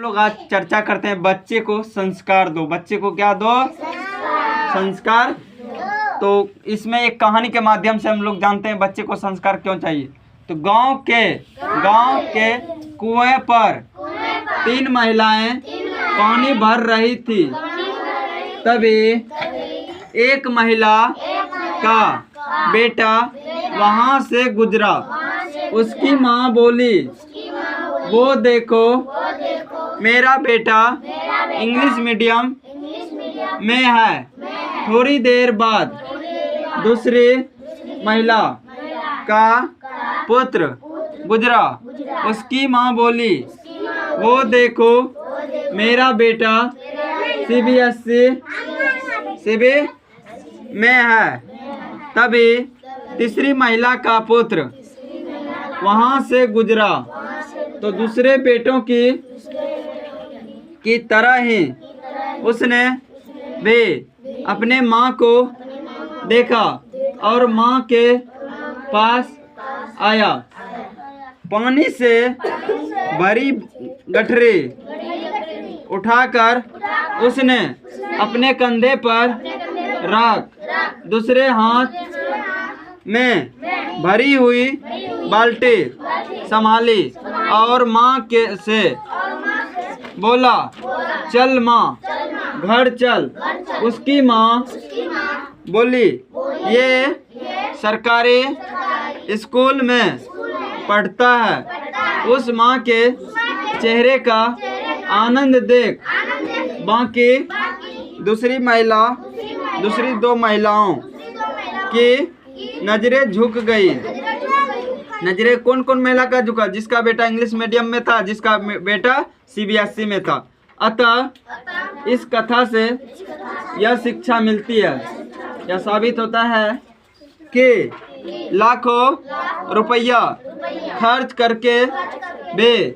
लोग आज चर्चा करते हैं बच्चे को संस्कार दो। बच्चे को क्या दो? संस्कार। तो इसमें एक कहानी के माध्यम से हम लोग जानते हैं बच्चे को संस्कार क्यों चाहिए। तो गांव के कुएं पर 3 महिलाएं पानी भर रही थी। तभी एक महिला का बेटा वहां से गुजरा। उसकी माँ बोली, वो देखो मेरा बेटा इंग्लिश मीडियम में है। थोड़ी देर बाद दूसरी महिला का पुत्र गुजरा। उसकी माँ बोली, वो देखो मेरा बेटा सीबीएसई में है। तभी तीसरी महिला का पुत्र वहां से गुजरा। तो दूसरे बेटों की तरह ही उसने भी अपने माँ को देखा और माँ के पास आया। पानी से भरी गठरी उठाकर उसने अपने कंधे पर रख दूसरे हाथ में भरी हुई बाल्टी संभाली और माँ के से बोला, चल माँ घर चल। उसकी माँ बोली, ये सरकारी स्कूल में पढ़ता है। उस माँ के चेहरे का आनंद देख बाकी दूसरी 2 महिलाओं की नजरें झुक गई। नजरें कौन महिला का झुका? जिसका बेटा इंग्लिश मीडियम में था, जिसका बेटा सीबीएसई में था। अतः इस कथा से यह शिक्षा मिलती है, यह साबित होता है कि लाखों रुपया खर्च करके भी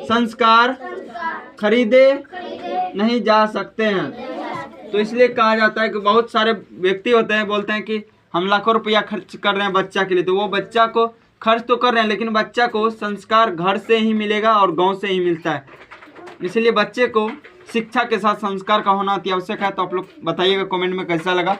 संस्कार खरीदे नहीं जा सकते हैं। तो इसलिए कहा जाता है कि बहुत सारे व्यक्ति होते हैं, बोलते हैं कि हम लाखों रुपया खर्च कर रहे हैं बच्चा के लिए। तो वो बच्चा को खर्च तो कर रहे हैं, लेकिन बच्चा को संस्कार घर से ही मिलेगा और गांव से ही मिलता है। इसलिए बच्चे को शिक्षा के साथ संस्कार का होना अति आवश्यक है। तो आप लोग बताइएगा कमेंट में कैसा लगा।